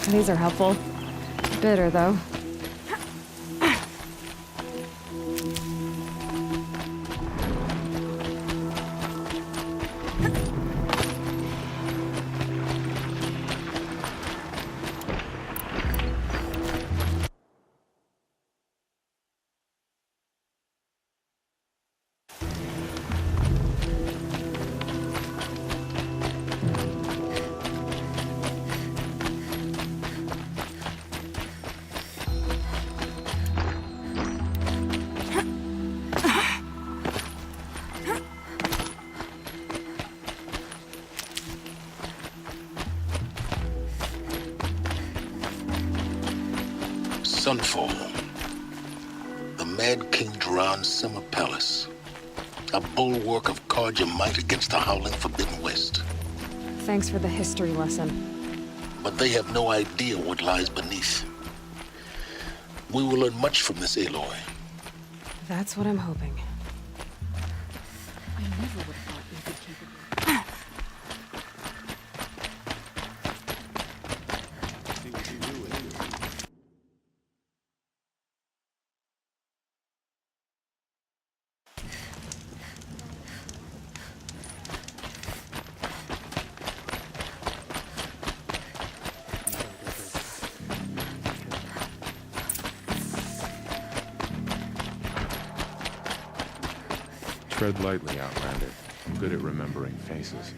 These are helpful. Bitter, though. Sunfall. The Mad King Jiran's summer palace. A bulwark of Carja might against the howling Forbidden West. Thanks for the history lesson. But they have no idea what lies beneath. We will learn much from this, Aloy. That's what I'm hoping. I never would have thought you could keep it. Tread lightly, Outlander. I'm good at remembering faces.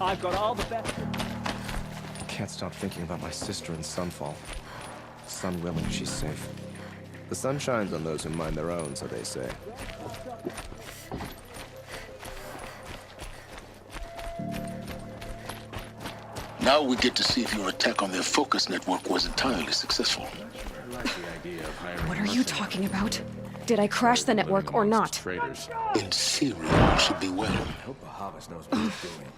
I've got all the best. Can't stop thinking about my sister in Sunfall. Sun willing, she's safe. The sun shines on those who mind their own, so they say. Now we get to see if your attack on their focus network was entirely successful. What are you talking about? Did I crash the network or not? Traitors. In theory, you should be well. I hope Bahavas knows what he's doing.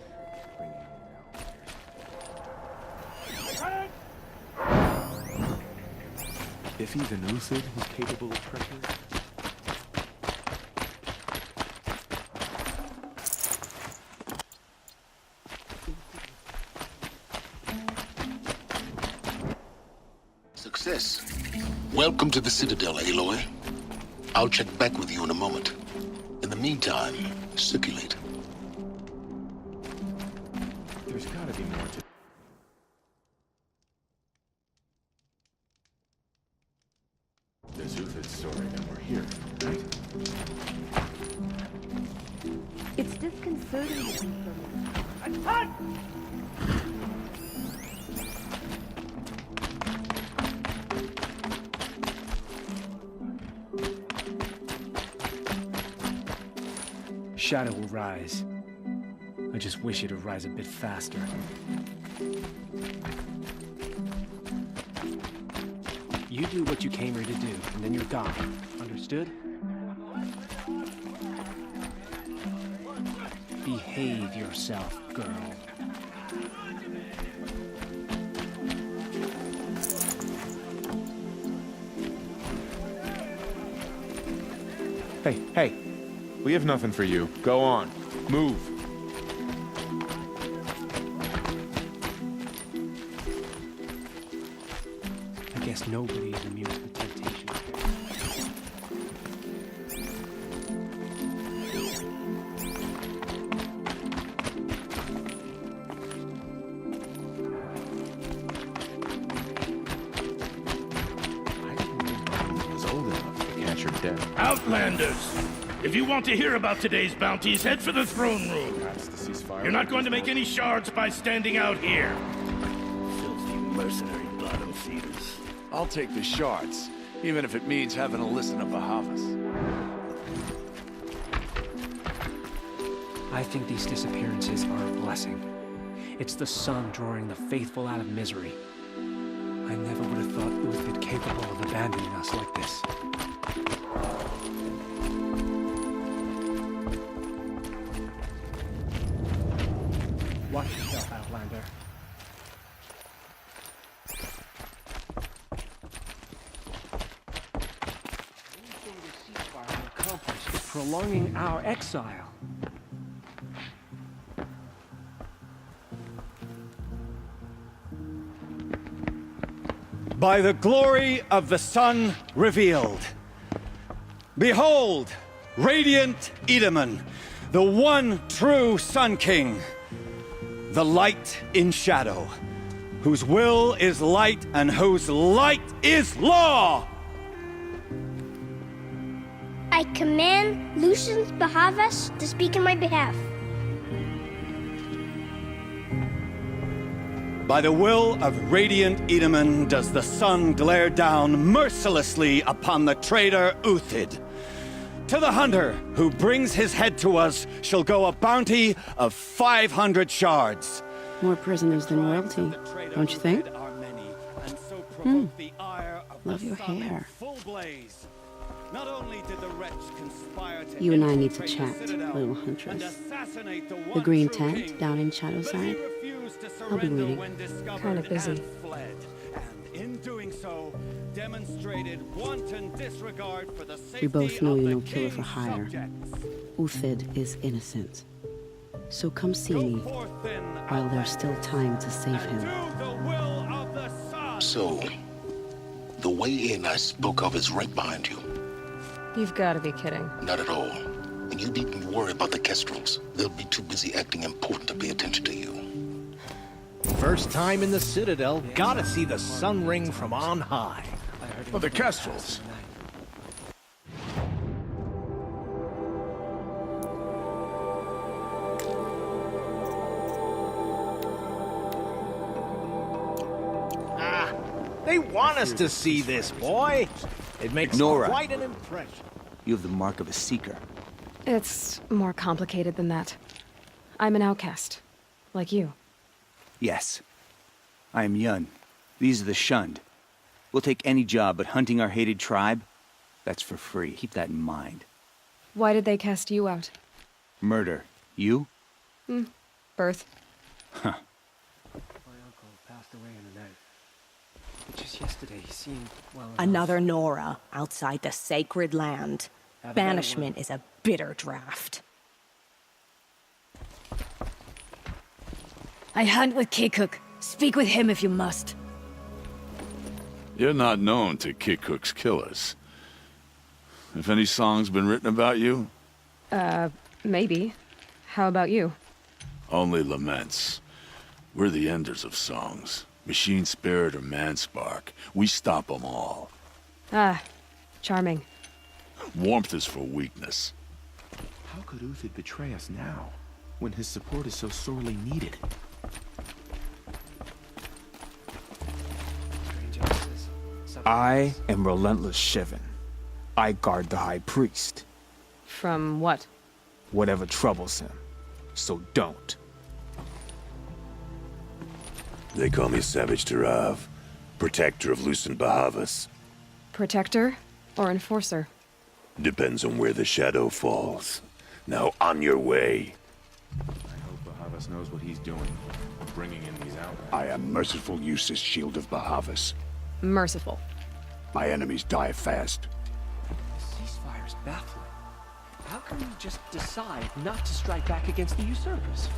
If even Uthid is capable of treachery. Success. Welcome to the Citadel, Aloy. I'll check back with you in a moment. In the meantime, circulate. There's gotta be more to... There's Uthid's story, then we're here, right? It's disconcerting. Shadow will rise. I just wish it'd rise a bit faster. You do what you came here to do, and then you're gone. Understood? Behave yourself, girl. Hey. We have nothing for you. Go on. Move. I guess nobody is immune to the temptation. Outlanders! If you want to hear about today's bounties, head for the throne room. That's the ceasefire. You're not going to make any shards by standing out here. Filthy mercenary bottom feeders. I'll take the shards, even if it means having to listen to Bahavas. I think these disappearances are a blessing. It's the sun drawing the faithful out of misery. I never would have thought Uthid capable of abandoning us like this. Watch yourself, Outlander. Anything the ceasefire will accomplish is prolonging our exile. By the glory of the sun revealed. Behold, radiant Edaman, the one true Sun King. The light in shadow, whose will is light and whose light is law! I command Lucius Bahavas to speak in my behalf. By the will of radiant Edaman does the sun glare down mercilessly upon the traitor Uthid. To the hunter who brings his head to us shall go a bounty of 500 shards. More prisoners than royalty, don't you think? Love your hair. You and I need to chat, little huntress. The green tent down in Shadowside? I'll be waiting. Kinda busy. We both know you're no killer for hire. Uthid is innocent. So come see me while there's still time to save him. So, the way in I spoke of is right behind you. You've got to be kidding. Not at all. And you needn't worry about the Kestrels. They'll be too busy acting important to pay attention to you. First time in the Citadel, gotta see the sun ring from on high. Well, the Kestrels. They want us to see this, boy. It makes Nora. quite an impression. You have the mark of a seeker. It's more complicated than that. I'm an outcast. Like you. Yes. I am Yun. These are the shunned. We'll take any job, but hunting our hated tribe, that's for free. Keep that in mind. Why did they cast you out? Murder. You? Birth. My uncle passed away in the night. Just yesterday, he seemed well enough. Another Nora outside the sacred land. Banishment is a bitter draft. I hunt with Kikuk. Speak with him if you must. You're not known to Kikuk's killers. Have any songs been written about you? Maybe. How about you? Only laments. We're the enders of songs. Machine spirit or man spark. We stop them all. Ah, charming. Warmth is for weakness. How could Uthid betray us now, when his support is so sorely needed? I am Relentless Shivan. I guard the High Priest. From what? Whatever troubles him. So don't. They call me Savage Tarav, protector of Lucent Bahavas. Protector or enforcer? Depends on where the shadow falls. Now on your way. I hope Bahavas knows what he's doing, bringing in these outlaws. I am Merciful Eustace, Shield of Bahavas. Merciful. My enemies die fast. The ceasefire's baffling. How can we just decide not to strike back against the usurpers?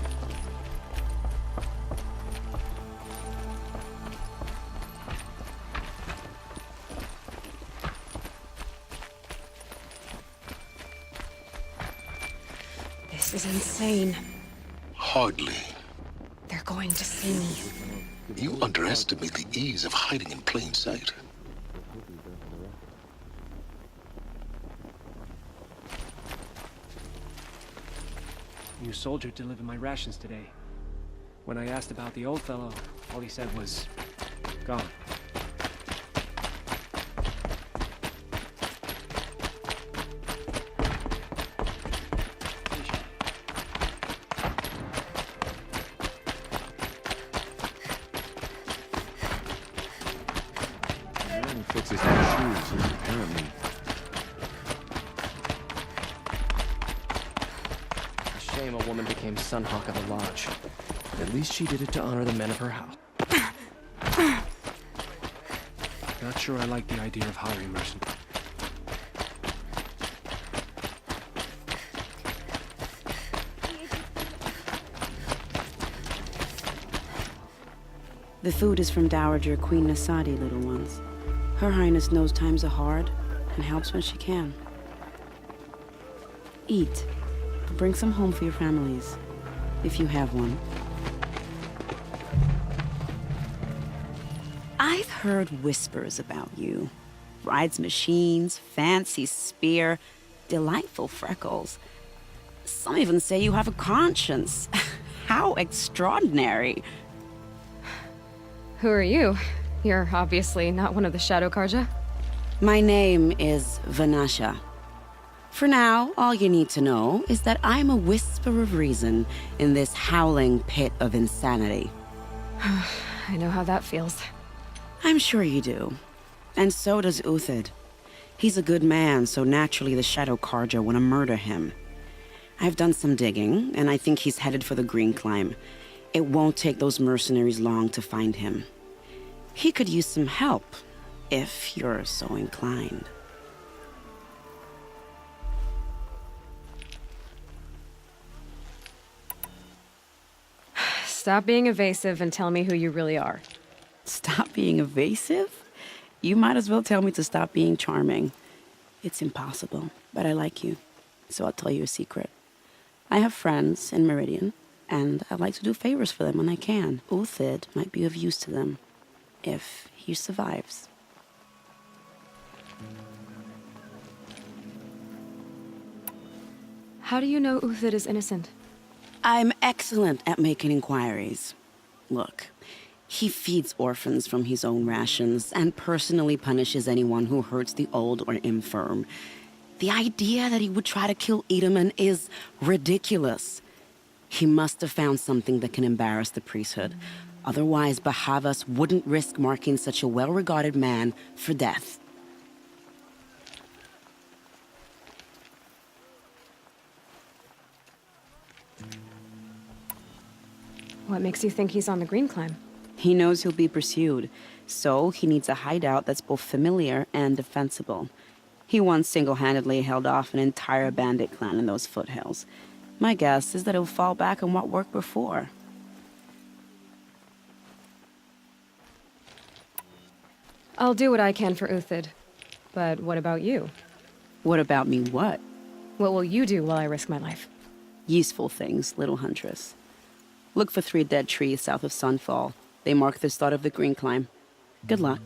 This is insane. Hardly. They're going to see me. You underestimate the ease of hiding in plain sight. new soldier delivered my rations today. When I asked about the old fellow, all he said was, gone. The man fixes my shoes is apparently... A shame a woman became Sunhawk of the Lodge. At least she did it to honor the men of her house. Not sure I like the idea of hiring mercenaries. The food is from Dowager Queen Nasadi, little ones. Her Highness knows times are hard and helps when she can. Eat. Bring some home for your families, if you have one. I've heard whispers about you. Rides machines, fancy spear, delightful freckles. Some even say you have a conscience. How extraordinary. Who are you? You're obviously not one of the Shadow Karja. My name is Vanasha. For now, all you need to know is that I'm a whisper of reason in this howling pit of insanity. I know how that feels. I'm sure you do. And so does Uthid. He's a good man, so naturally the Shadow Karja want to murder him. I've done some digging, and I think he's headed for the Green Climb. It won't take those mercenaries long to find him. He could use some help, if you're so inclined. Stop being evasive and tell me who you really are. Stop being evasive? You might as well tell me to stop being charming. It's impossible, but I like you, so I'll tell you a secret. I have friends in Meridian, and I like to do favors for them when I can. Uthid might be of use to them, if he survives. How do you know Uthid is innocent? I'm excellent at making inquiries. Look, he feeds orphans from his own rations and personally punishes anyone who hurts the old or infirm. The idea that he would try to kill Edaman is ridiculous. He must have found something that can embarrass the priesthood. Otherwise, Bahavas wouldn't risk marking such a well-regarded man for death. What makes you think he's on the Green Climb? He knows he'll be pursued, so he needs a hideout that's both familiar and defensible. He once single-handedly held off an entire bandit clan in those foothills. My guess is that he'll fall back on what worked before. I'll do what I can for Uthid. But what about you? What about me what? What will you do while I risk my life? Useful things, little huntress. Look for 3 dead trees south of Sunfall. They mark the start of the Green Climb. Good luck.